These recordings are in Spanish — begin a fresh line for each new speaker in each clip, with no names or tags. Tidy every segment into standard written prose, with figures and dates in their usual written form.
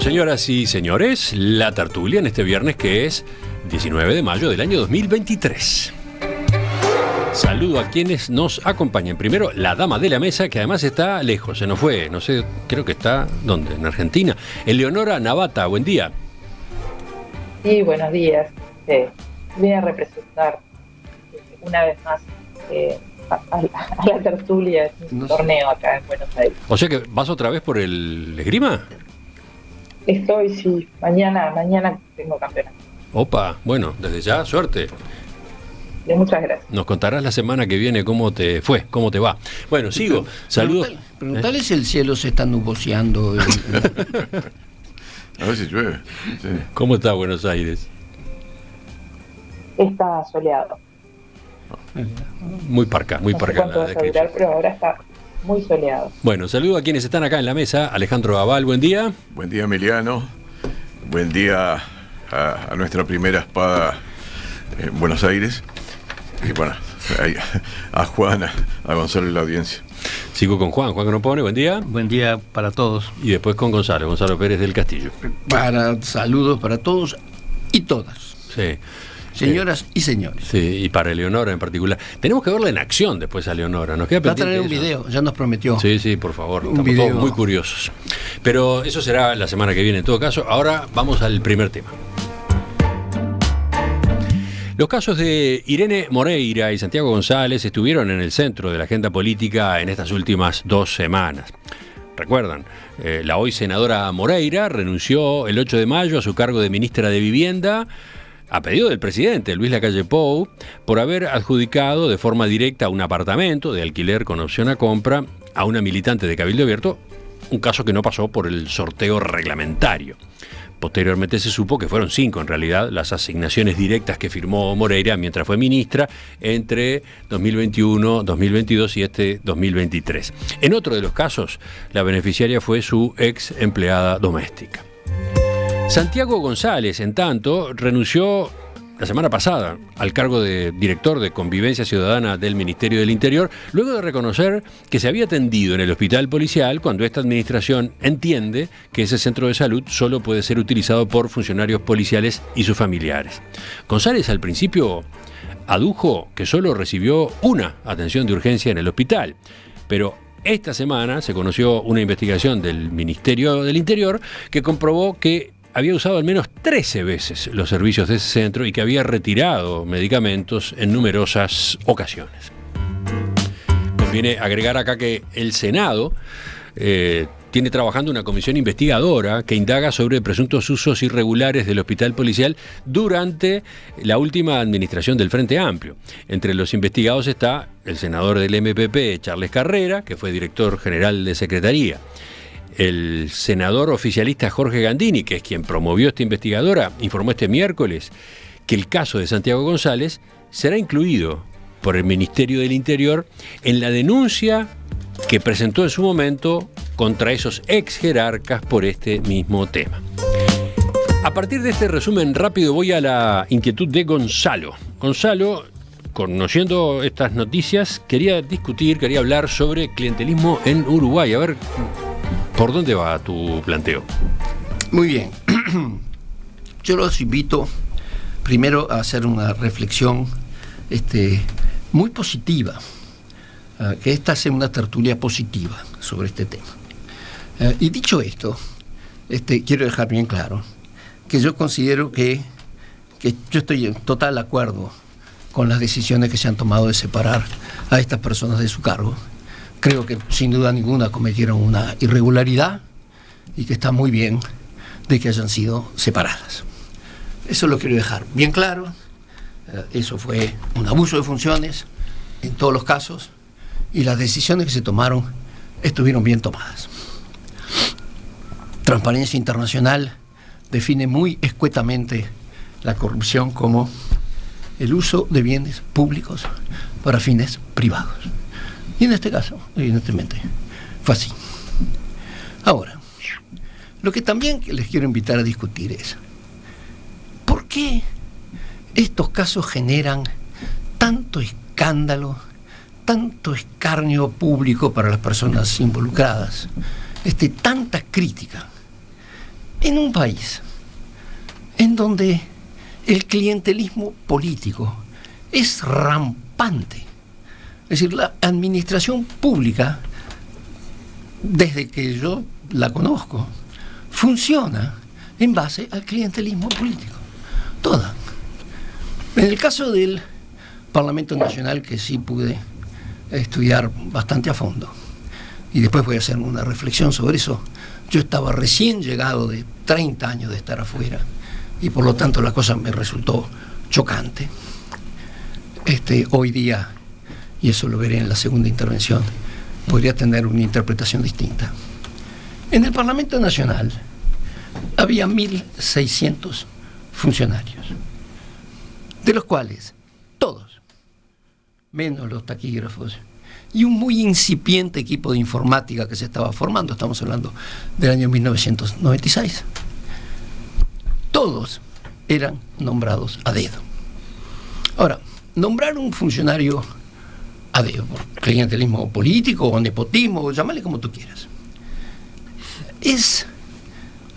señoras y señores, la tertulia en este viernes que es 19 de mayo del año 2023. Saludo a quienes nos acompañan. Primero, la dama de la mesa, que además está lejos, se nos fue, no sé, creo que está, ¿dónde? En Argentina. Eleonora Navata, buen día.
Sí, buenos días. Voy a representar una vez más a la tertulia, un torneo acá en Buenos Aires.
O sea que, ¿vas otra vez por el esgrima?
Estoy, sí, mañana tengo campeonato.
Opa, bueno, desde ya, suerte.
Muchas gracias.
Nos contarás la semana que viene cómo te fue, cómo te va. Bueno, sigo. Saludos.
Preguntale si el cielo se está nuboseando.
A ver si llueve. Sí.
¿Cómo está Buenos Aires?
Está soleado.
Muy parca
No sé cuánto va a durar, pero ahora está muy soleado.
Bueno, saludo a quienes están acá en la mesa. Alejandro Aval, buen día.
Buen día, Emiliano. Buen día a nuestra primera espada en Buenos Aires. Y bueno, a Juana, a Gonzalo y la audiencia.
Sigo con Juan Cronopone, buen día.
Buen día para todos.
Y después con Gonzalo Pérez del Castillo.
Saludos para todos y todas.
Sí.
Señoras y señores.
Sí, y para Eleonora en particular. Tenemos que verla en acción después a Eleonora. Nos queda
Va a traer un
eso.
video, ya nos prometió.
Sí, por favor. Estamos
video.
todos muy curiosos. Pero eso será la semana que viene en todo caso. Ahora vamos al primer tema. Los casos de Irene Moreira y Santiago González estuvieron en el centro de la agenda política en estas últimas 2 semanas. Recuerdan, la hoy senadora Moreira renunció el 8 de mayo a su cargo de ministra de Vivienda a pedido del presidente Luis Lacalle Pou por haber adjudicado de forma directa un apartamento de alquiler con opción a compra a una militante de Cabildo Abierto, un caso que no pasó por el sorteo reglamentario. Posteriormente se supo que fueron 5 en realidad las asignaciones directas que firmó Moreira mientras fue ministra entre 2021, 2022 y este 2023. En otro de los casos, la beneficiaria fue su ex empleada doméstica. Santiago González, en tanto, renunció la semana pasada al cargo de director de Convivencia Ciudadana del Ministerio del Interior, luego de reconocer que se había atendido en el hospital policial cuando esta administración entiende que ese centro de salud solo puede ser utilizado por funcionarios policiales y sus familiares. González al principio adujo que solo recibió una atención de urgencia en el hospital, pero esta semana se conoció una investigación del Ministerio del Interior que comprobó que había usado al menos 13 veces los servicios de ese centro y que había retirado medicamentos en numerosas ocasiones. Conviene agregar acá que el Senado tiene trabajando una comisión investigadora que indaga sobre presuntos usos irregulares del hospital policial durante la última administración del Frente Amplio. Entre los investigados está el senador del MPP, Charles Carrera, que fue director general de Secretaría. El senador oficialista Jorge Gandini, que es quien promovió esta investigadora, informó este miércoles que el caso de Santiago González será incluido por el Ministerio del Interior en la denuncia que presentó en su momento contra esos ex jerarcas por este mismo tema. A partir de este resumen rápido voy a la inquietud de Gonzalo. Gonzalo, conociendo estas noticias, quería hablar sobre clientelismo en Uruguay. A ver, ¿por dónde va tu planteo?
Muy bien. Yo los invito primero a hacer una reflexión muy positiva, que esta sea una tertulia positiva sobre este tema. Y dicho esto, quiero dejar bien claro que yo considero que yo estoy en total acuerdo con las decisiones que se han tomado de separar a estas personas de su cargo. Creo que sin duda ninguna cometieron una irregularidad y que está muy bien de que hayan sido separadas. Eso lo quiero dejar bien claro. Eso fue un abuso de funciones en todos los casos y las decisiones que se tomaron estuvieron bien tomadas. Transparencia Internacional define muy escuetamente la corrupción como el uso de bienes públicos para fines privados. Y en este caso, evidentemente, fue así. Ahora, lo que también les quiero invitar a discutir es ¿por qué estos casos generan tanto escándalo, tanto escarnio público para las personas involucradas, tanta crítica? en un país en donde el clientelismo político es rampante. Es decir, la administración pública, desde que yo la conozco, funciona en base al clientelismo político. Toda. En el caso del Parlamento Nacional, que sí pude estudiar bastante a fondo, y después voy a hacer una reflexión sobre eso, yo estaba recién llegado de 30 años de estar afuera, y por lo tanto la cosa me resultó chocante. Hoy día, y eso lo veré en la segunda intervención, podría tener una interpretación distinta. En el Parlamento Nacional había 1.600 funcionarios, de los cuales todos, menos los taquígrafos, y un muy incipiente equipo de informática que se estaba formando, estamos hablando del año 1996, todos eran nombrados a dedo. Ahora, nombrar un funcionario a dedo, por clientelismo político o nepotismo, llámale como tú quieras, es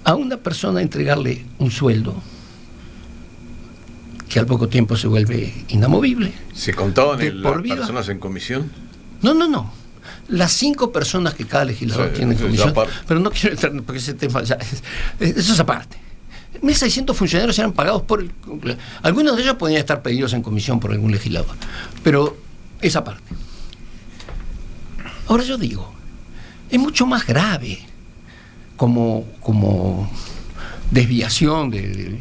a una persona entregarle un sueldo que al poco tiempo se vuelve inamovible.
¿Se contaban las
vida.
Personas en comisión?
No. Las 5 personas que cada legislador tiene en comisión, pero no quiero entrar porque ese tema ya eso es aparte. 1.600 funcionarios eran pagados por algunos de ellos podían estar pedidos en comisión por algún legislador, pero esa parte. Ahora yo digo, es mucho más grave como desviación de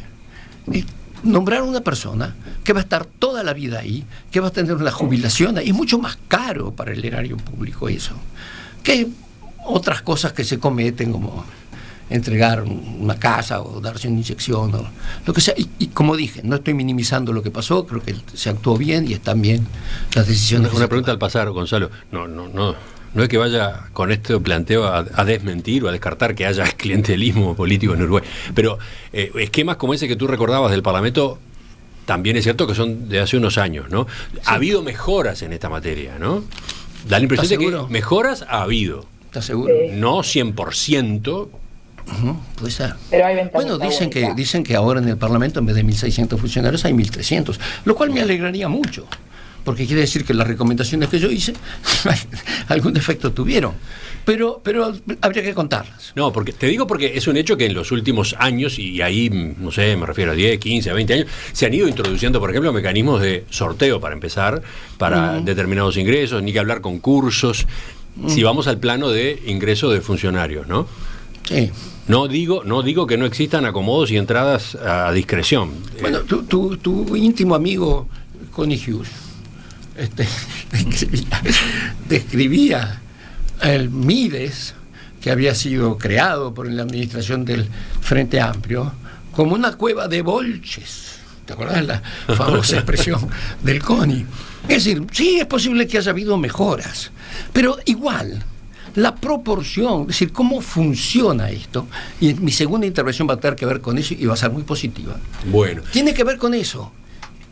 nombrar a una persona que va a estar toda la vida ahí, que va a tener una jubilación ahí. Es mucho más caro para el erario público eso, que otras cosas que se cometen como entregar una casa o darse una inyección o lo que sea. Y como dije, no estoy minimizando lo que pasó, creo que se actuó bien y están bien las decisiones.
Una pregunta al pasar, Gonzalo. No es que vaya con este planteo a desmentir o a descartar que haya clientelismo político en Uruguay, pero esquemas como ese que tú recordabas del Parlamento también es cierto que son de hace unos años, ¿no? Sí. Ha habido mejoras en esta materia, ¿no? Da la impresión de que mejoras ha habido.
¿Estás seguro?
No 100%.
Puede ser.
Pero hay
bueno, dicen que ahora en el Parlamento en vez de 1.600 funcionarios hay 1.300, lo cual me alegraría mucho, porque quiere decir que las recomendaciones que yo hice algún efecto tuvieron, pero habría que contarlas.
No, porque te digo porque es un hecho que en los últimos años, y ahí, no sé, me refiero a 10, 15, a 20 años, se han ido introduciendo, por ejemplo, mecanismos de sorteo para empezar, para determinados ingresos, ni que hablar concursos, si vamos al plano de ingreso de funcionarios, ¿no?
Sí.
No digo que no existan acomodos y entradas a discreción.
Bueno, tu íntimo amigo Connie Hughes describía el Mides, que había sido creado por la administración del Frente Amplio, como una cueva de bolches. ¿Te acuerdas la famosa expresión del Connie? Es decir, sí, es posible que haya habido mejoras, pero igual la proporción, es decir, cómo funciona esto, y mi segunda intervención va a tener que ver con eso y va a ser muy positiva.
Bueno.
Tiene que ver con eso.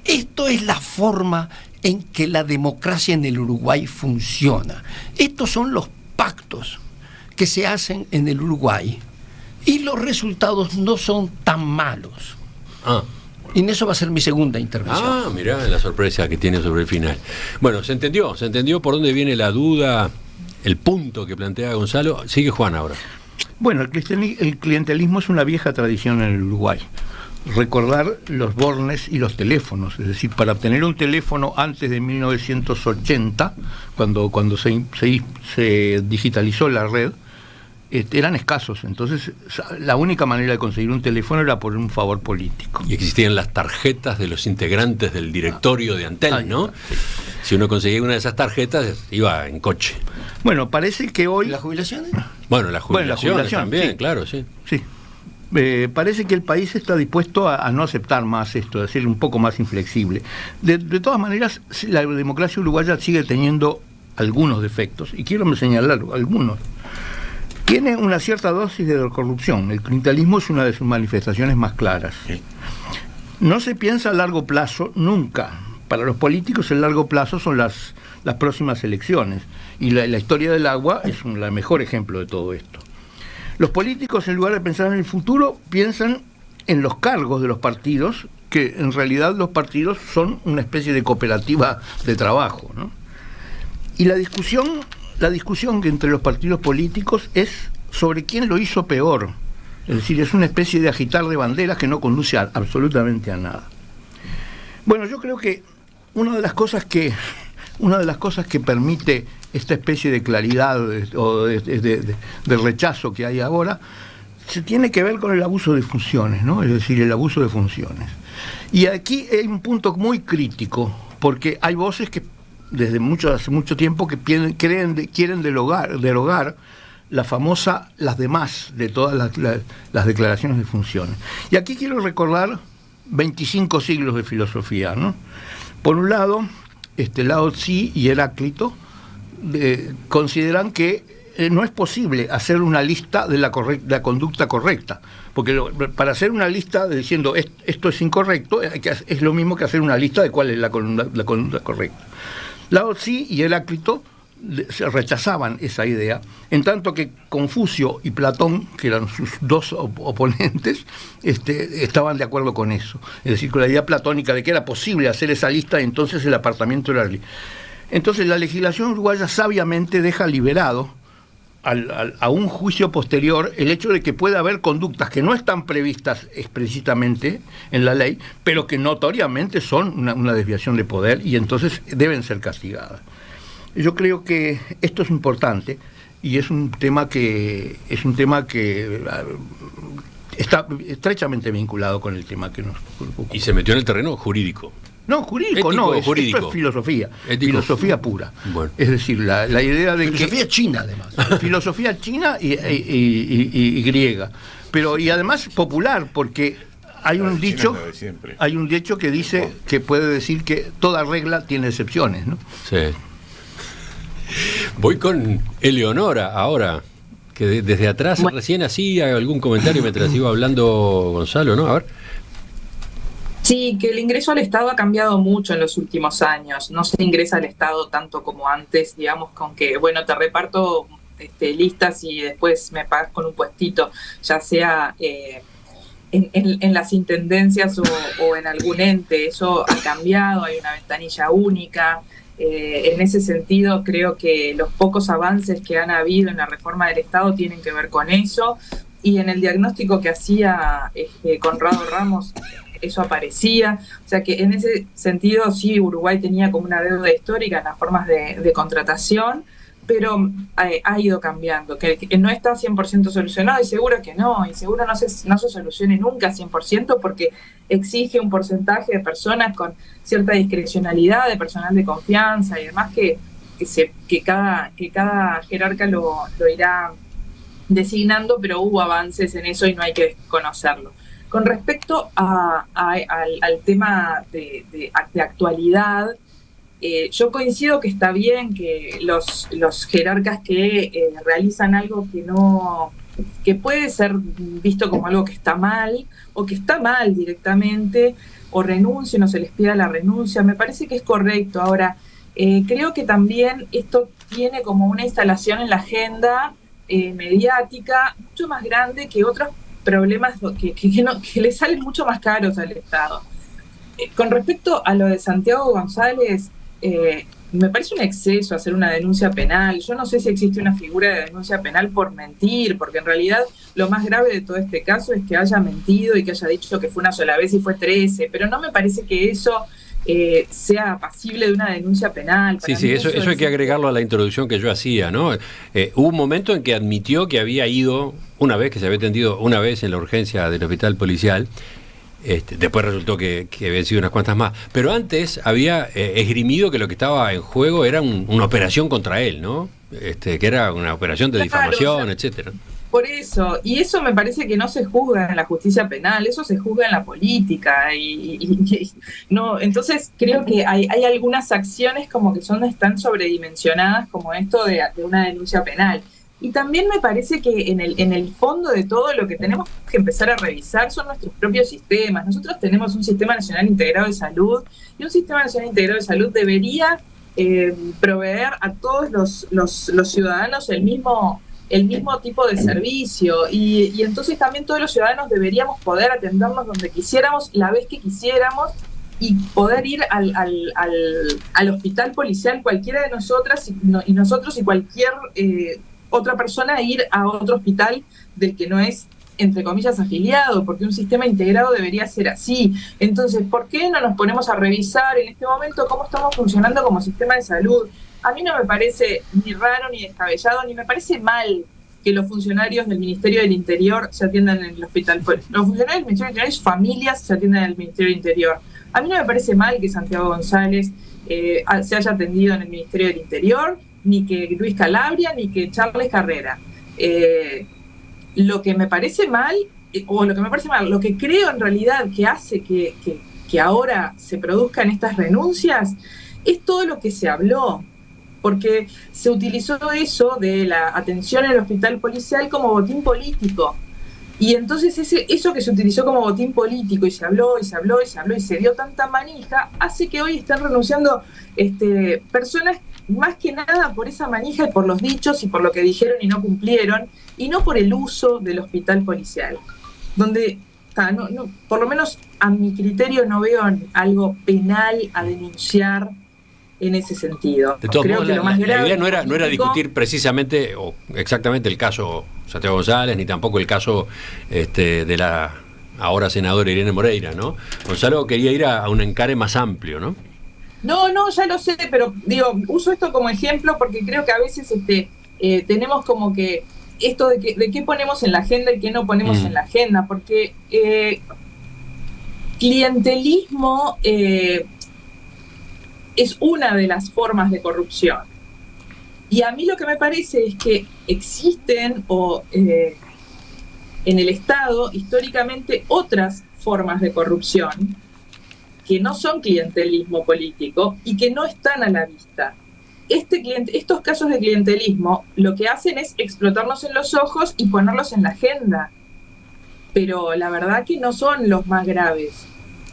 Esto es la forma en que la democracia en el Uruguay funciona. Estos son los pactos que se hacen en el Uruguay y los resultados no son tan malos. Y en eso va a ser mi segunda intervención.
Mirá la sorpresa que tiene sobre el final. Bueno, se entendió por dónde viene la duda, el punto que plantea Gonzalo. Sigue Juan ahora.
Bueno, el clientelismo es una vieja tradición en el Uruguay. Recordar los bornes y los teléfonos, es decir, para obtener un teléfono antes de 1980, cuando se digitalizó la red, eran escasos. Entonces la única manera de conseguir un teléfono era por un favor político.
Y existían las tarjetas de los integrantes del directorio de Antel, ¿no? Sí. Si uno conseguía una de esas tarjetas, iba en coche.
Bueno, parece que hoy...
¿Las jubilaciones?
Bueno, las jubilaciones también,
sí.
Claro, sí.
Sí. Parece que el país está dispuesto a no aceptar más esto, a ser un poco más inflexible. De todas maneras, la democracia uruguaya sigue teniendo algunos defectos, y quiero señalar algunos. Tiene una cierta dosis de corrupción. El clientelismo es una de sus manifestaciones más claras.
Sí.
No se piensa a largo plazo nunca. Para los políticos el largo plazo son las próximas elecciones, y la historia del agua es el mejor ejemplo de todo esto. Los políticos, en lugar de pensar en el futuro, piensan en los cargos de los partidos, que en realidad los partidos son una especie de cooperativa de trabajo, ¿no? Y la discusión que entre los partidos políticos es sobre quién lo hizo peor. Es decir, es una especie de agitar de banderas que no conduce absolutamente a nada. Bueno, yo creo que una de las cosas que permite esta especie de claridad o de rechazo que hay ahora se tiene que ver con el abuso de funciones, ¿no? Es decir, el abuso de funciones. Y aquí hay un punto muy crítico, porque hay voces que hace mucho tiempo que quieren derogar la famosa las demás de todas las declaraciones de funciones. Y aquí quiero recordar 25 siglos de filosofía, ¿no? Por un lado, Lao Tzu y Heráclito consideran que no es posible hacer una lista de la conducta correcta, porque para hacer una lista diciendo esto es incorrecto es lo mismo que hacer una lista de cuál es la conducta correcta. Lao Tzu y Heráclito rechazaban esa idea, en tanto que Confucio y Platón, que eran sus dos oponentes, estaban de acuerdo con eso, es decir, con la idea platónica de que era posible hacer esa lista, y entonces el apartamiento era libre. Entonces la legislación uruguaya sabiamente deja liberado a un juicio posterior el hecho de que pueda haber conductas que no están previstas explícitamente en la ley, pero que notoriamente son una desviación de poder y entonces deben ser castigadas. Yo creo que esto es importante y es un tema que está estrechamente vinculado con el tema que nos ocupa.
Y se metió en el terreno jurídico.
No, jurídico,
jurídico.
Esto es filosofía,
Ético.
Filosofía pura.
Bueno.
Es decir, la idea de
filosofía china, además.
Filosofía china y griega, pero y además popular, porque hay un dicho que dice que puede decir que toda regla tiene excepciones, ¿no?
Sí. Voy con Eleonora ahora, que desde atrás recién hacía algún comentario mientras iba hablando Gonzalo, ¿no? A ver.
Sí, que el ingreso al Estado ha cambiado mucho en los últimos años. No se ingresa al Estado tanto como antes, digamos, con que, bueno, te reparto listas y después me pagas con un puestito, ya sea en las intendencias o en algún ente. Eso ha cambiado, hay una ventanilla única. En ese sentido, creo que los pocos avances que han habido en la reforma del Estado tienen que ver con eso. Y en el diagnóstico que hacía Conrado Ramos, eso aparecía. O sea que en ese sentido sí, Uruguay tenía como una deuda histórica en las formas de contratación, pero ha ido cambiando, que no está 100% solucionado, y seguro que no, y seguro no se solucione nunca 100%, porque exige un porcentaje de personas con cierta discrecionalidad, de personal de confianza y demás, que cada jerarca lo irá designando, pero hubo avances en eso y no hay que desconocerlo. Con respecto al tema de actualidad, yo coincido que está bien que los jerarcas que realizan algo que puede ser visto como algo que está mal, o que está mal directamente, o renuncien o se les pida la renuncia, me parece que es correcto. Ahora, creo que también esto tiene como una instalación en la agenda mediática mucho más grande que otros problemas que le salen mucho más caros al Estado. Con respecto a lo de Santiago González, me parece un exceso hacer una denuncia penal. Yo no sé si existe una figura de denuncia penal por mentir, porque en realidad lo más grave de todo este caso es que haya mentido y que haya dicho que fue una sola vez y fue 13, pero no me parece que eso sea pasible de una denuncia penal.
Sí, eso hay que agregarlo a la introducción que yo hacía, ¿no? Hubo un momento en que admitió que había ido una vez, que se había atendido una vez en la urgencia del hospital policial. Después resultó que habían sido unas cuantas más. Pero antes había esgrimido que lo que estaba en juego era una operación contra él, ¿no? Que era una operación de difamación, etcétera.
Por eso, y eso me parece que no se juzga en la justicia penal, eso se juzga en la política, y no, entonces creo que hay algunas acciones como que están sobredimensionadas, como esto de una denuncia penal. Y también me parece que en el fondo de todo lo que tenemos que empezar a revisar son nuestros propios sistemas. Nosotros tenemos un Sistema Nacional Integrado de Salud, y un Sistema Nacional Integrado de Salud debería proveer a todos los ciudadanos el mismo el mismo tipo de servicio y entonces también todos los ciudadanos deberíamos poder atendernos donde quisiéramos, la vez que quisiéramos y poder ir al hospital policial cualquiera de nosotras y nosotros y cualquier otra persona ir a otro hospital del que no es, entre comillas, afiliado, porque un sistema integrado debería ser así. Entonces, ¿por qué no nos ponemos a revisar en este momento cómo estamos funcionando como sistema de salud? A mí no me parece ni raro, ni descabellado, ni me parece mal que los funcionarios del Ministerio del Interior se atiendan en el hospital. Los funcionarios del Ministerio del Interior y sus familias se atiendan en el Ministerio del Interior. A mí no me parece mal que Santiago González se haya atendido en el Ministerio del Interior, ni que Luis Calabria, ni que Charles Carrera. Lo que me parece mal, lo que creo en realidad que hace que ahora se produzcan estas renuncias, es todo lo que se habló, porque se utilizó eso de la atención en el hospital policial como botín político. Y entonces eso que se utilizó como botín político y se habló, y se habló, y se habló, y se dio tanta manija, hace que hoy estén renunciando personas más que nada por esa manija y por los dichos y por lo que dijeron y no cumplieron, y no por el uso del hospital policial, donde por lo menos a mi criterio no veo algo penal a denunciar en ese sentido.
De todos modos, la idea no era discutir precisamente o exactamente el caso Santiago González, ni tampoco el caso de la ahora senadora Irene Moreira, ¿no? Gonzalo quería ir a un encare más amplio, ¿no?
No, ya lo sé, pero digo, uso esto como ejemplo porque creo que a veces tenemos como que esto de qué ponemos en la agenda y qué no ponemos en la agenda, porque clientelismo es una de las formas de corrupción. Y a mí lo que me parece es que existen en el Estado históricamente otras formas de corrupción que no son clientelismo político y que no están a la vista. Estos casos de clientelismo lo que hacen es explotarnos en los ojos y ponerlos en la agenda, pero la verdad que no son los más graves.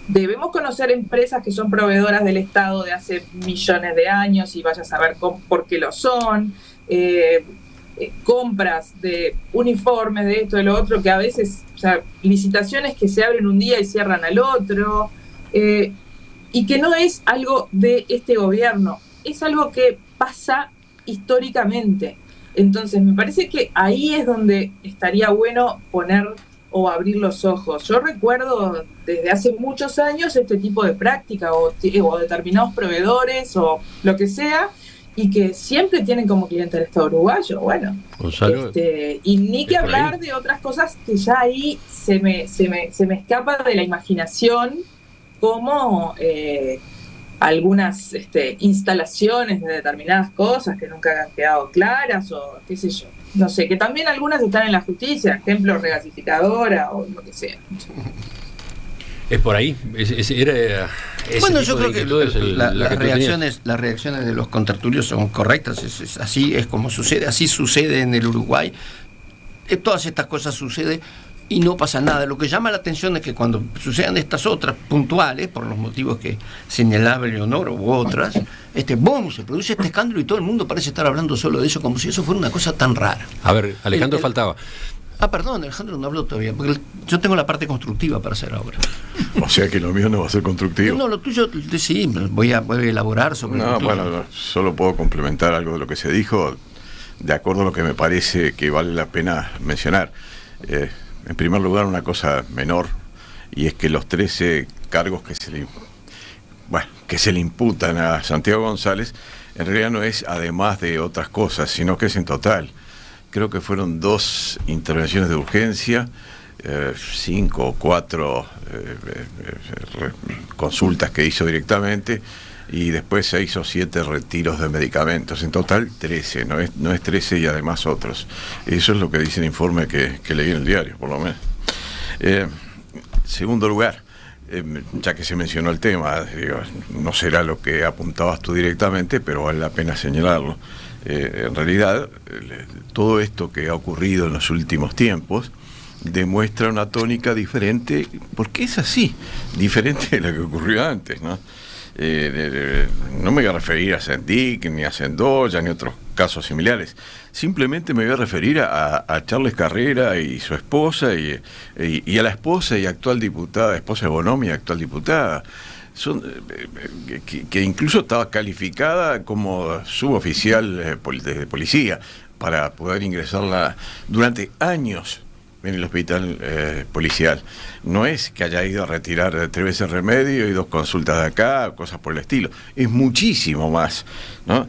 Debemos conocer empresas que son proveedoras del Estado de hace millones de años y vaya a saber por qué lo son, compras de uniformes, de esto, de lo otro, que a veces, o sea, licitaciones que se abren un día y cierran al otro, y que no es algo de este gobierno, es algo que pasa históricamente. Entonces me parece que ahí es donde estaría bueno poner o abrir los ojos. Yo recuerdo desde hace muchos años este tipo de práctica o determinados proveedores o lo que sea, y que siempre tienen como cliente el Estado uruguayo. Bueno, y ni que hablar de otras cosas que ya ahí se me escapa de la imaginación, como algunas instalaciones de determinadas cosas que nunca han quedado claras o qué sé yo. No sé, que también algunas están en la justicia, ejemplo, regasificadora o lo que sea. Es por ahí.
Bueno, yo creo que las reacciones de los contertulios son correctas. Así es como sucede, así sucede en el Uruguay. Todas estas cosas suceden y no pasa nada. Lo que llama la atención es que cuando sucedan estas otras puntuales, por los motivos que señalaba Leonor u otras, ¡boom!, se produce este escándalo y todo el mundo parece estar hablando solo de eso, como si eso fuera una cosa tan rara.
A ver, Alejandro faltaba.
Perdón, Alejandro no habló todavía, porque yo tengo la parte constructiva para hacer ahora.
O sea que lo mío no va a ser constructivo.
No, lo tuyo sí, voy a elaborar sobre lo tuyo.
Bueno, solo puedo complementar algo de lo que se dijo, de acuerdo a lo que me parece que vale la pena mencionar. En primer lugar, una cosa menor, y es que los 13 cargos que se le imputan a Santiago González, en realidad no es además de otras cosas, sino que es en total. Creo que fueron 2 intervenciones de urgencia, 5 o 4 consultas que hizo directamente, y después 6 o 7 retiros de medicamentos. En total 13, no es 13 y además otros. Eso es lo que dice el informe que leí en el diario, por lo menos. Segundo lugar, ya que se mencionó el tema, no será lo que apuntabas tú directamente, pero vale la pena señalarlo. En realidad, todo esto que ha ocurrido en los últimos tiempos demuestra una tónica diferente, porque es así, diferente de la que ocurrió antes, ¿no? No me voy a referir a Sendik, ni a Sendoya, ni a otros casos similares. Simplemente me voy a referir a Charles Carrera y su esposa, y a la esposa y actual diputada, esposa de Bonomi y actual diputada. Que incluso estaba calificada como suboficial de policía para poder ingresarla durante años en el hospital policial. No es que haya ido a retirar 3 veces remedio y 2 consultas de acá, cosas por el estilo. Es muchísimo más, ¿no?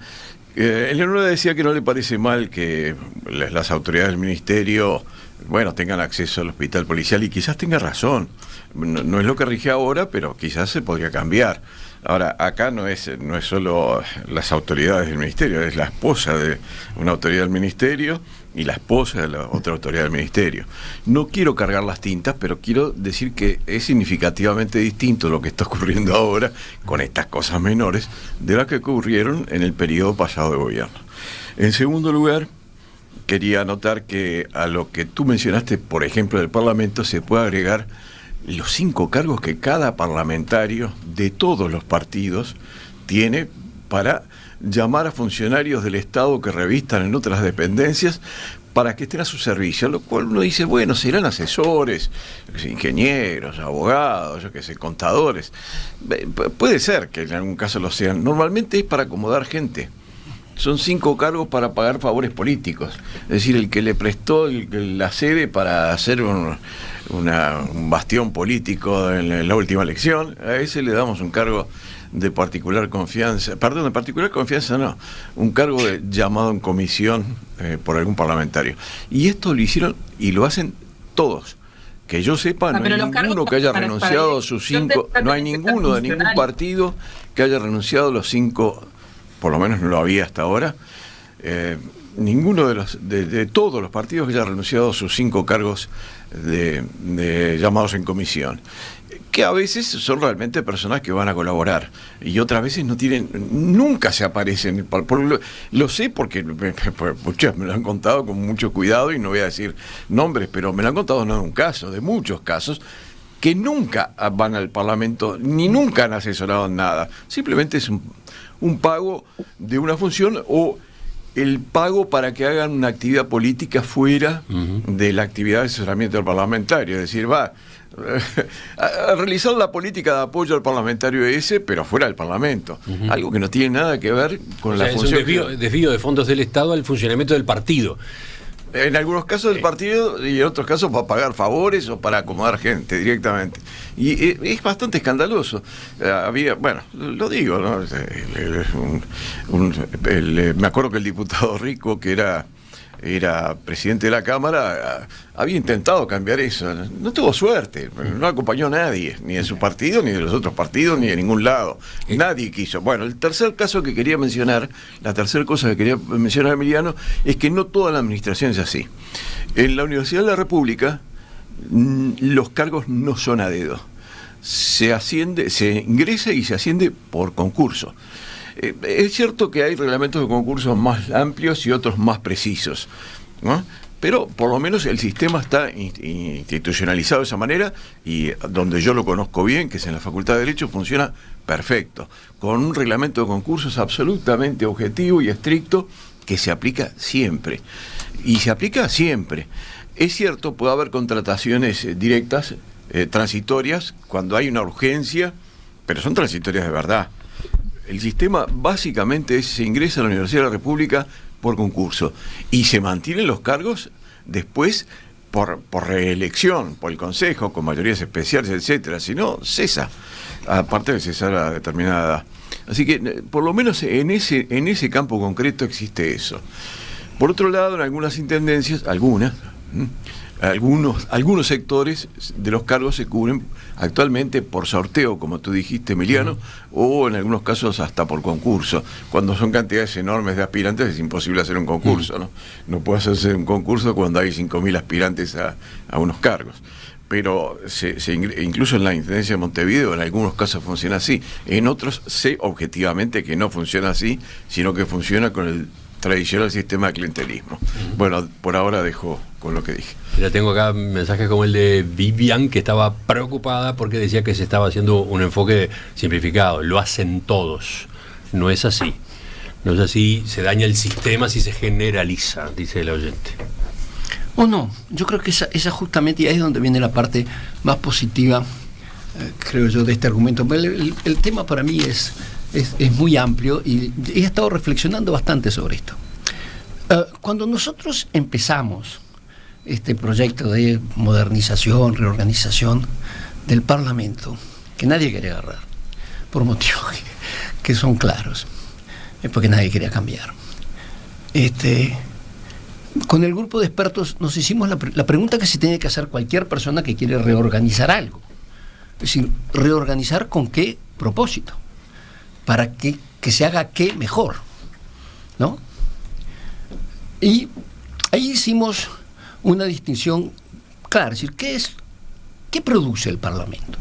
Eleonora decía que no le parece mal que las autoridades del ministerio, bueno, tengan acceso al hospital policial, y quizás tenga razón. No es lo que rige ahora, pero quizás se podría cambiar. Ahora, acá no es solo las autoridades del ministerio, es la esposa de una autoridad del ministerio y la esposa de la otra autoridad del ministerio. No quiero cargar las tintas, pero quiero decir que es significativamente distinto lo que está ocurriendo ahora con estas cosas menores de las que ocurrieron en el periodo pasado de gobierno. En segundo lugar, quería anotar que a lo que tú mencionaste, por ejemplo, del Parlamento, se puede agregar los 5 cargos que cada parlamentario de todos los partidos tiene para llamar a funcionarios del Estado que revistan en otras dependencias para que estén a su servicio, lo cual uno dice, bueno, serán asesores, ingenieros, abogados, yo qué sé, contadores. Puede ser que en algún caso lo sean. Normalmente es para acomodar gente. Son 5 cargos para pagar favores políticos. Es decir, el que le prestó la sede para hacer un bastión político en la última elección, a ese le damos un cargo de particular confianza. Perdón, de particular confianza no. Un cargo de llamado en comisión por algún parlamentario. Y esto lo hicieron y lo hacen todos. Que yo sepa, no hay ninguno que haya renunciado a sus 5... No hay ninguno de ningún partido que haya renunciado a los 5... Por lo menos no lo había hasta ahora, ninguno de todos los partidos que haya renunciado a sus 5 cargos de llamados en comisión, que a veces son realmente personas que van a colaborar y otras veces no tienen, nunca se aparecen. Lo sé porque muchas me lo han contado con mucho cuidado y no voy a decir nombres, pero me lo han contado no de un caso, de muchos casos, que nunca van al Parlamento ni nunca han asesorado en nada. Simplemente es un pago de una función o el pago para que hagan una actividad política fuera de la actividad de asesoramiento del parlamentario. Es decir, va a realizar la política de apoyo al parlamentario ese, pero fuera del Parlamento. Algo que no tiene nada que ver con la función.
Es un desvío de fondos del Estado al funcionamiento del partido.
En algunos casos del partido y en otros casos para pagar favores o para acomodar gente directamente. Y es bastante escandaloso. Había, bueno, lo digo, ¿no? Me acuerdo que el diputado Rico, que era presidente de la Cámara, había intentado cambiar eso. No tuvo suerte, no acompañó a nadie, ni de su partido, ni de los otros partidos, ni de ningún lado. Nadie quiso. Bueno, el tercer caso que quería mencionar, la tercera cosa que quería mencionar, Emiliano, es que no toda la administración es así. En la Universidad de la República, los cargos no son a dedo. Se ingresa y se asciende por concurso. Es cierto que hay reglamentos de concursos más amplios y otros más precisos, ¿no? Pero por lo menos el sistema está institucionalizado de esa manera, y donde yo lo conozco bien, que es en la Facultad de Derecho, funciona perfecto, con un reglamento de concursos absolutamente objetivo y estricto que se aplica siempre. Y se aplica siempre. Es cierto, puede haber contrataciones directas, transitorias, cuando hay una urgencia, pero son transitorias de verdad. El sistema básicamente se ingresa a la Universidad de la República por concurso y se mantienen los cargos después por reelección, por el Consejo, con mayorías especiales, etcétera. Si no, cesa, aparte de cesar a determinada edad. Así que, por lo menos en ese campo concreto existe eso. Por otro lado, en algunas intendencias, algunos sectores de los cargos se cubren actualmente por sorteo, como tú dijiste, Emiliano, o en algunos casos hasta por concurso. Cuando son cantidades enormes de aspirantes es imposible hacer un concurso, ¿no? No puede hacerse un concurso cuando hay 5.000 aspirantes a unos cargos. Pero incluso en la Intendencia de Montevideo en algunos casos funciona así. En otros sé objetivamente que no funciona así, sino que funciona con el tradicional sistema de clientelismo. Bueno, por ahora dejo con lo que dije.
Ya tengo acá mensajes como el de Vivian, que estaba preocupada porque decía que se estaba haciendo un enfoque simplificado. Lo hacen todos. No es así. No es así, se daña el sistema si se generaliza, dice el oyente.
O no, yo creo que esa justamente, y ahí es donde viene la parte más positiva, creo yo, de este argumento. El tema para mí es muy amplio y he estado reflexionando bastante sobre esto. Cuando nosotros empezamos este proyecto de modernización, reorganización del Parlamento, que nadie quería agarrar, por motivos que son claros, es porque nadie quería cambiar. Con el grupo de expertos nos hicimos la pregunta que se tiene que hacer cualquier persona que quiere reorganizar algo. Es decir, ¿reorganizar con qué propósito? Para que se haga qué mejor, ¿no? Y ahí hicimos una distinción clara, es decir, ¿qué produce el Parlamento?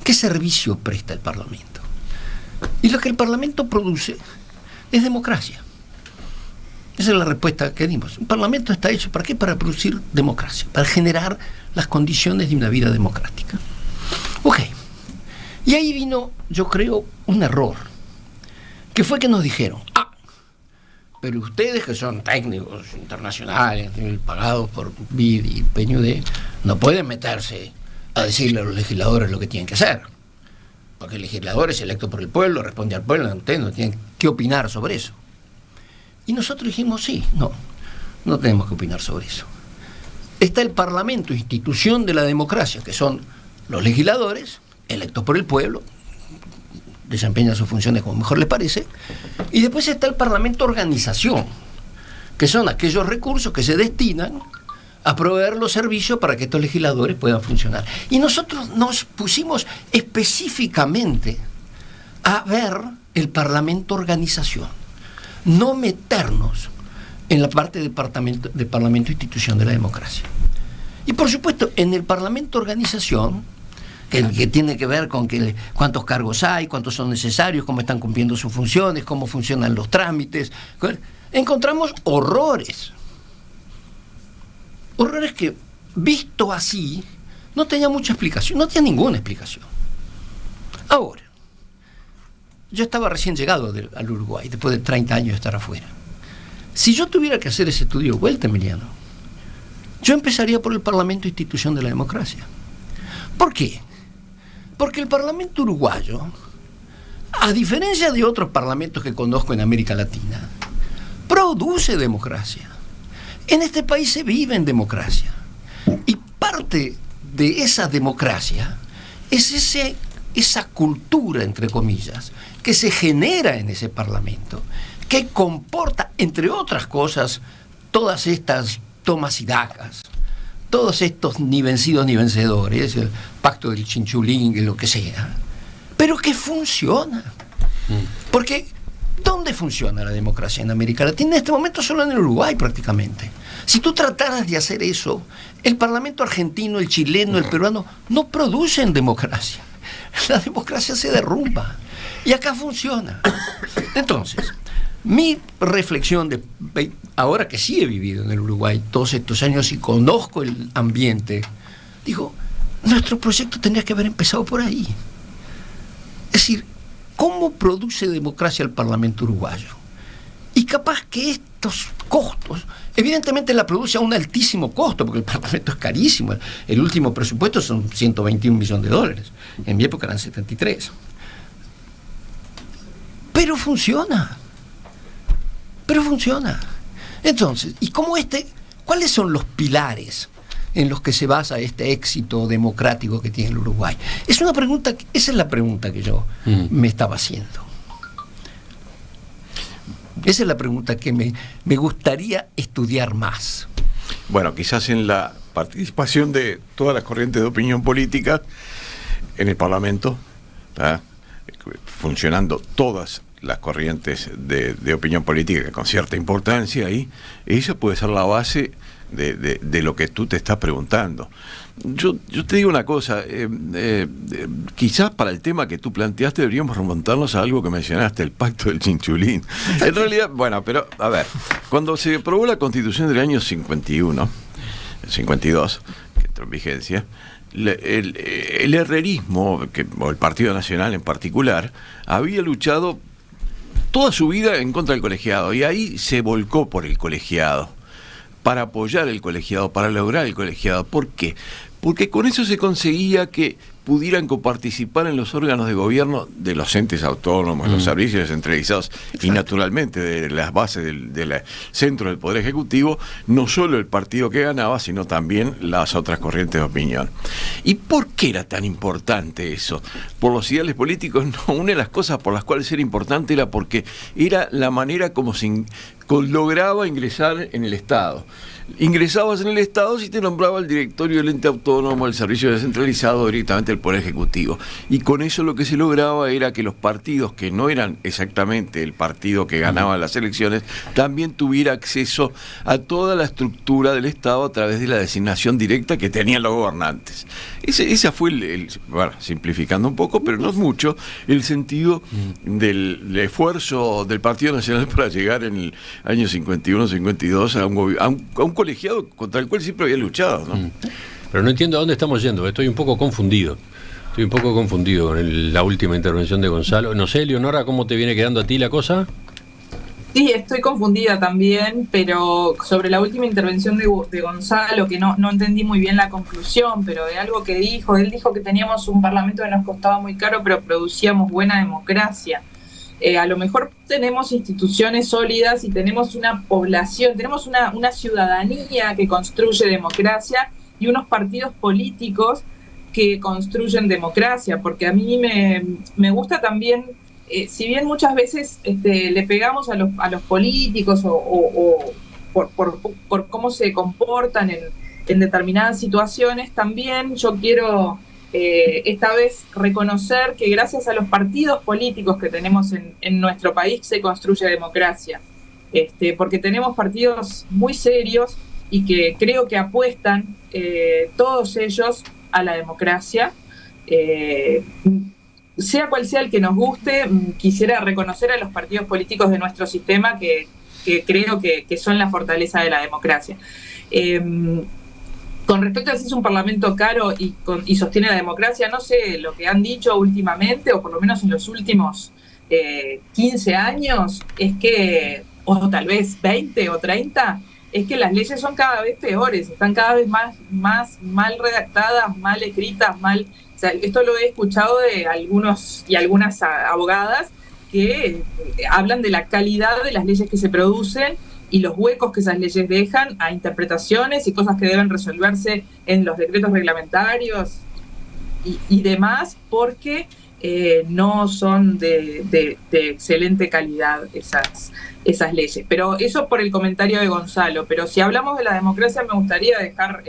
¿Qué servicio presta el Parlamento? Y lo que el Parlamento produce es democracia. Esa es la respuesta que dimos. Un parlamento está hecho ¿para qué? Para producir democracia, para generar las condiciones de una vida democrática. Ok. Y ahí vino, yo creo, un error, que fue que nos dijeron, pero ustedes que son técnicos internacionales, pagados por BID y PNUD, no pueden meterse a decirle a los legisladores lo que tienen que hacer, porque el legislador es electo por el pueblo, responde al pueblo, ustedes no tienen que opinar sobre eso. Y nosotros dijimos, sí, no tenemos que opinar sobre eso. Está el Parlamento, institución de la democracia, que son los legisladores, electos por el pueblo, desempeñan sus funciones como mejor les parece, y después está el Parlamento organización, que son aquellos recursos que se destinan a proveer los servicios para que estos legisladores puedan funcionar. Y nosotros nos pusimos específicamente a ver el Parlamento organización, no meternos en la parte de Parlamento institución de la democracia. Y por supuesto, en el Parlamento organización, que tiene que ver con cuántos cargos hay, cuántos son necesarios, cómo están cumpliendo sus funciones, cómo funcionan los trámites, encontramos horrores. Horrores que, visto así, no tenía mucha explicación, no tenía ninguna explicación. Ahora, yo estaba recién llegado al Uruguay, después de 30 años de estar afuera. Si yo tuviera que hacer ese estudio de vuelta, Emiliano, yo empezaría por el Parlamento Institución de la Democracia. ¿Por qué? Porque el Parlamento uruguayo, a diferencia de otros parlamentos que conozco en América Latina, produce democracia. En este país se vive en democracia. Y parte de esa democracia es esa cultura, entre comillas, que se genera en ese Parlamento, que comporta, entre otras cosas, todas estas tomas y dacas, todos estos ni vencidos ni vencedores, el pacto del Chinchulín, lo que sea, pero que funciona. Porque, ¿dónde funciona la democracia en América Latina? En este momento solo en el Uruguay prácticamente. Si tú trataras de hacer eso, el Parlamento argentino, el chileno, el peruano, no producen democracia. La democracia se derrumba. Y acá funciona. Entonces, mi reflexión ahora que sí he vivido en el Uruguay todos estos años y conozco el ambiente, digo, nuestro proyecto tendría que haber empezado por ahí. Es decir, ¿cómo produce democracia el Parlamento uruguayo? Y capaz que estos costos, evidentemente la produce a un altísimo costo, porque el Parlamento es carísimo. El último presupuesto son 121 millones de dólares. En mi época eran 73. Pero funciona. Entonces, ¿y cuáles son los pilares en los que se basa este éxito democrático que tiene el Uruguay? Esa es la pregunta que yo me estaba haciendo. Esa es la pregunta que me gustaría estudiar más.
Bueno, quizás en la participación de todas las corrientes de opinión política en el Parlamento, ¿tá? Funcionando todas las corrientes de opinión política con cierta importancia ahí, eso puede ser la base de lo que tú te estás preguntando. Yo te digo una cosa, quizás para el tema que tú planteaste deberíamos remontarnos a algo que mencionaste, el pacto del Chinchulín. En realidad, bueno, pero a ver, cuando se aprobó la Constitución del año 52, que entró en vigencia, el herrerismo, o el Partido Nacional en particular, había luchado toda su vida en contra del colegiado, y ahí se volcó por el colegiado, para apoyar el colegiado, para lograr el colegiado. ¿Por qué? Porque con eso se conseguía que pudieran coparticipar en los órganos de gobierno de los entes autónomos, los servicios descentralizados y naturalmente de las bases del centro del Poder Ejecutivo, no solo el partido que ganaba, sino también las otras corrientes de opinión. ¿Y por qué era tan importante eso? Por los ideales políticos. No, una de las cosas por las cuales era importante era porque era la manera como se lograba ingresar en el Estado. Ingresabas en el Estado si te nombraba el directorio del ente autónomo, el servicio descentralizado, directamente el Poder Ejecutivo. Y con eso lo que se lograba era que los partidos que no eran exactamente el partido que ganaba las elecciones, también tuviera acceso a toda la estructura del Estado a través de la designación directa que tenían los gobernantes. Esa fue bueno, simplificando un poco, pero no es mucho, el sentido del esfuerzo del Partido Nacional para llegar en el año 51-52 a un colegiado contra el cual siempre había luchado, ¿no?
Pero no entiendo a dónde estamos yendo, estoy un poco confundido. Con la última intervención de Gonzalo. No sé, Leonora, ¿cómo te viene quedando a ti la cosa?
Sí, estoy confundida también, pero sobre la última intervención de Gonzalo, que no entendí muy bien la conclusión, pero de algo que dijo, él dijo que teníamos un parlamento que nos costaba muy caro, pero producíamos buena democracia. A lo mejor tenemos instituciones sólidas y tenemos una población, tenemos una ciudadanía que construye democracia y unos partidos políticos que construyen democracia, porque a mí me gusta también, si bien muchas veces le pegamos a los políticos o por cómo se comportan en determinadas situaciones, también yo quiero esta vez reconocer que gracias a los partidos políticos que tenemos en nuestro país se construye democracia, porque tenemos partidos muy serios y que creo que apuestan todos ellos a la democracia, sea cual sea el que nos guste. Quisiera reconocer a los partidos políticos de nuestro sistema que creo que son la fortaleza de la democracia. Con respecto a si es un parlamento caro y sostiene la democracia, no sé, lo que han dicho últimamente, o por lo menos en los últimos 15 años, es que, o tal vez 20 o 30, es que las leyes son cada vez peores, están cada vez más mal redactadas, mal escritas, o sea, esto lo he escuchado de algunos y algunas abogadas que hablan de la calidad de las leyes que se producen y los huecos que esas leyes dejan a interpretaciones y cosas que deben resolverse en los decretos reglamentarios y demás, porque no son de excelente calidad esas leyes. Pero eso por el comentario de Gonzalo. Pero si hablamos de la democracia, me gustaría dejar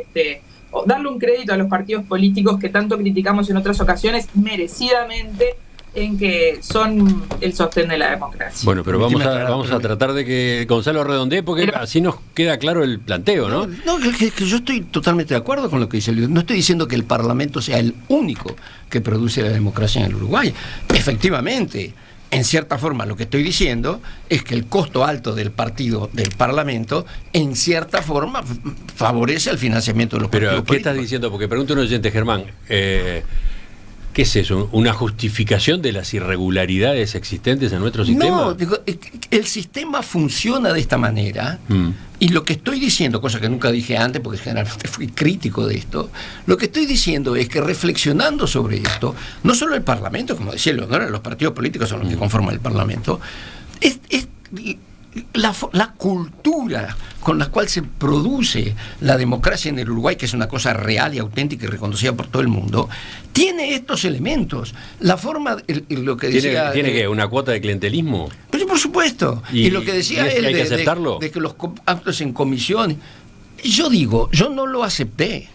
darle un crédito a los partidos políticos que tanto criticamos en otras ocasiones, merecidamente, en que son el sostén de la democracia.
Bueno, pero vamos a tratar de que Gonzalo redondee, porque así nos queda claro el planteo, ¿no?
No, que yo estoy totalmente de acuerdo con lo que dice Luis. No estoy diciendo que el Parlamento sea el único que produce la democracia en el Uruguay. Efectivamente, en cierta forma lo que estoy diciendo es que el costo alto del Parlamento, en cierta forma, favorece el financiamiento de los partidos políticos.
Pero, ¿qué estás diciendo? Porque pregunto a un oyente, Germán, ¿qué es eso? ¿Una justificación de las irregularidades existentes en nuestro sistema?
No, digo, el sistema funciona de esta manera, y lo que estoy diciendo, cosa que nunca dije antes porque generalmente fui crítico de esto, lo que estoy diciendo es que reflexionando sobre esto, no solo el Parlamento, como decía Leonora, los partidos políticos son los que conforman el Parlamento, es la cultura con la cual se produce la democracia en el Uruguay, que es una cosa real y auténtica y reconocida por todo el mundo, tiene estos elementos. La forma, lo que decía...
¿Tiene que una cuota de clientelismo?
Pues por supuesto. Y lo que decía él
de
que los actos en comisión, yo no lo acepté.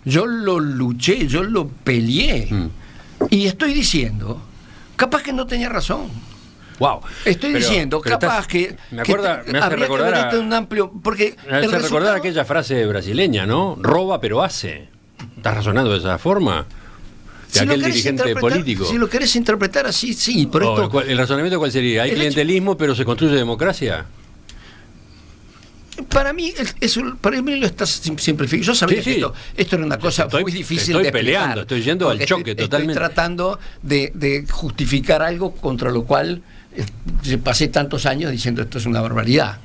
Yo lo luché, yo lo peleé. Y estoy diciendo, capaz que no tenía razón.
Wow.
Estoy diciendo, capaz que
me hace recordar
un amplio, porque
me hace recordar aquella frase brasileña, ¿no? Roba pero hace. ¿Estás razonando de esa forma? De
si
aquel dirigente político.
Si lo querés interpretar así, sí. Por esto,
¿El razonamiento cuál sería? ¿Hay clientelismo pero se construye democracia?
Para mí lo estás simplificando. Yo sabía que esto era una cosa muy difícil de explicar.
Estoy yendo al choque totalmente.
Estoy tratando de justificar algo contra lo cual pasé tantos años diciendo esto es una barbaridad.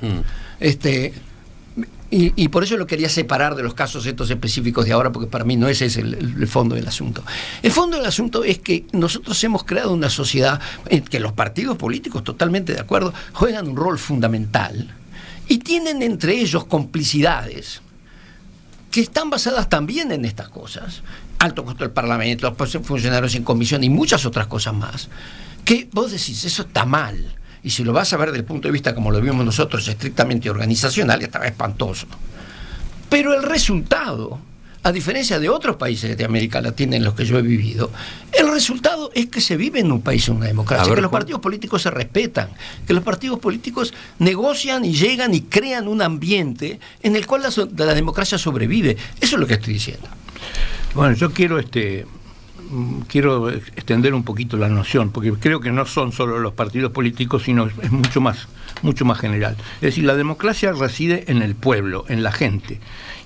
Y por eso lo quería separar de los casos estos específicos de ahora, porque para mí no ese es el fondo del asunto. El fondo del asunto es que nosotros hemos creado una sociedad en que los partidos políticos, totalmente de acuerdo, juegan un rol fundamental y tienen entre ellos complicidades que están basadas también en estas cosas. Alto costo del Parlamento, funcionarios en comisión y muchas otras cosas más. Que vos decís, eso está mal. Y si lo vas a ver desde el punto de vista como lo vimos nosotros, estrictamente esorganizacional, estaba espantoso. Pero el resultado, a diferencia de otros países de América Latina en los que yo he vivido, el resultado es que se vive en un país, en una democracia, que los partidos políticos se respetan, que los partidos políticos negocian y llegan y crean un ambiente en el cual la democracia sobrevive. Eso es lo que estoy diciendo.
Bueno, yo quiero extender un poquito la noción, porque creo que no son solo los partidos políticos, sino es mucho más general. Es decir, la democracia reside en el pueblo, en la gente.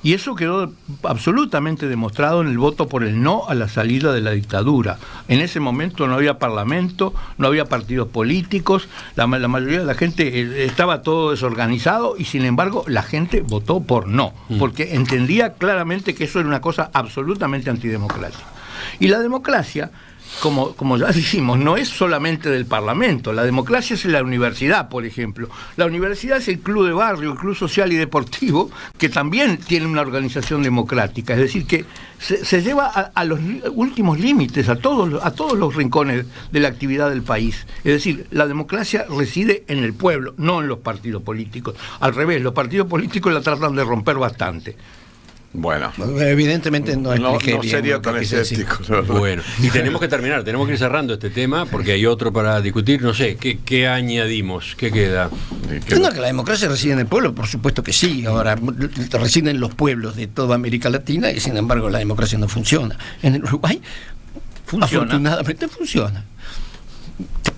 Y eso quedó absolutamente demostrado en el voto por el no a la salida de la dictadura. En ese momento no había parlamento, no había partidos políticos, la mayoría de la gente estaba todo desorganizado y sin embargo la gente votó por no, porque entendía claramente que eso era una cosa absolutamente antidemocrática. Y la democracia, como ya dijimos, no es solamente del Parlamento. La democracia es en la universidad, por ejemplo. La universidad es el club de barrio, el club social y deportivo, que también tiene una organización democrática. Es decir, que se lleva a los últimos límites, a todos los rincones de la actividad del país. Es decir, la democracia reside en el pueblo, no en los partidos políticos. Al revés, los partidos políticos la tratan de romper bastante.
Bueno,
evidentemente no
sería tan escéptico.
Bueno, y tenemos que ir cerrando este tema porque hay otro para discutir. No sé, ¿qué añadimos? ¿Qué queda?
Que la democracia reside en el pueblo, por supuesto que sí. Ahora, residen los pueblos de toda América Latina y sin embargo la democracia no funciona. En el Uruguay, afortunadamente funciona.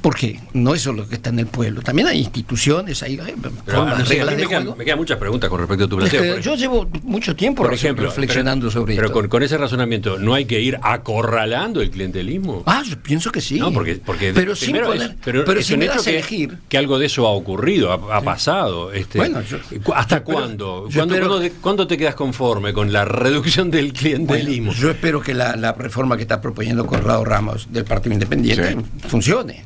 ¿Por qué? No eso es lo que está en el pueblo. También hay instituciones, hay
reglas de juego. Me quedan muchas preguntas con respecto a tu planteo.
Yo llevo mucho tiempo reflexionando sobre esto.
Pero con ese razonamiento, ¿no hay que ir acorralando el clientelismo?
Yo pienso que sí.
No, porque
pero sin poner, pero
es un hecho que algo de eso ha ocurrido, ha pasado.
Bueno,
¿hasta cuándo? ¿Cuándo te quedas conforme con la reducción del clientelismo?
Bueno, yo espero que la reforma que está proponiendo Corrado Ramos del Partido Independiente funcione.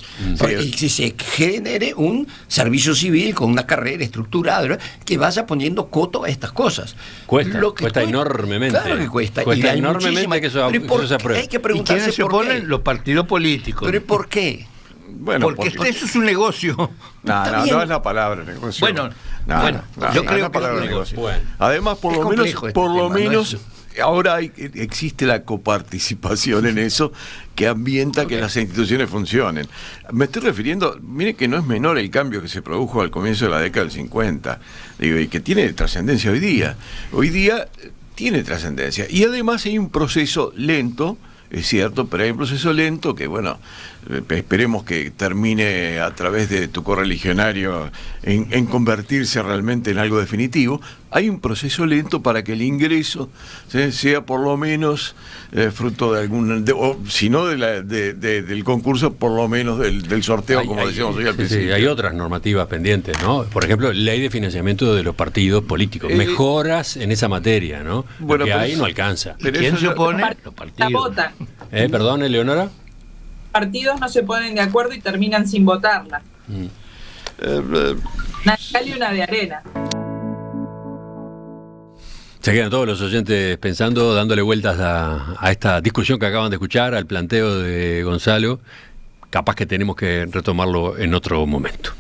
Y si se genere un servicio civil con una carrera estructurada que vaya poniendo coto a estas cosas.
Cuesta enormemente.
Claro que cuesta.
Cuesta enormemente que eso se apruebe.
Hay que preguntarse
¿y quiénes se oponen? Los partidos políticos.
¿Pero por qué?
Bueno,
porque eso es un negocio.
No es la palabra negocio.
Yo creo que
negocio. Además, por lo menos ahora existe la coparticipación en eso que ambienta que las instituciones funcionen. Me estoy refiriendo, mire que no es menor el cambio que se produjo al comienzo de la década del 50, y que tiene trascendencia hoy día. Hoy día tiene trascendencia. Y además hay un proceso lento, es cierto, pero hay un proceso lento que, bueno, esperemos que termine a través de tu correligionario en convertirse realmente en algo definitivo. Hay un proceso lento para que el ingreso sea por lo menos fruto de algún, o si no del concurso, por lo menos del sorteo, como decíamos hoy al principio.
Sí, hay otras normativas pendientes, ¿no? Por ejemplo, ley de financiamiento de los partidos políticos. Mejoras en esa materia, ¿no? Bueno, porque ahí no alcanza.
¿Quién se opone?
Los partidos. La votan.
Perdón, Eleonora.
Partidos no se ponen de acuerdo y terminan sin votarla. Una de cal y una de arena.
Se quedan todos los oyentes pensando, dándole vueltas a esta discusión que acaban de escuchar, al planteo de Gonzalo. Capaz que tenemos que retomarlo en otro momento.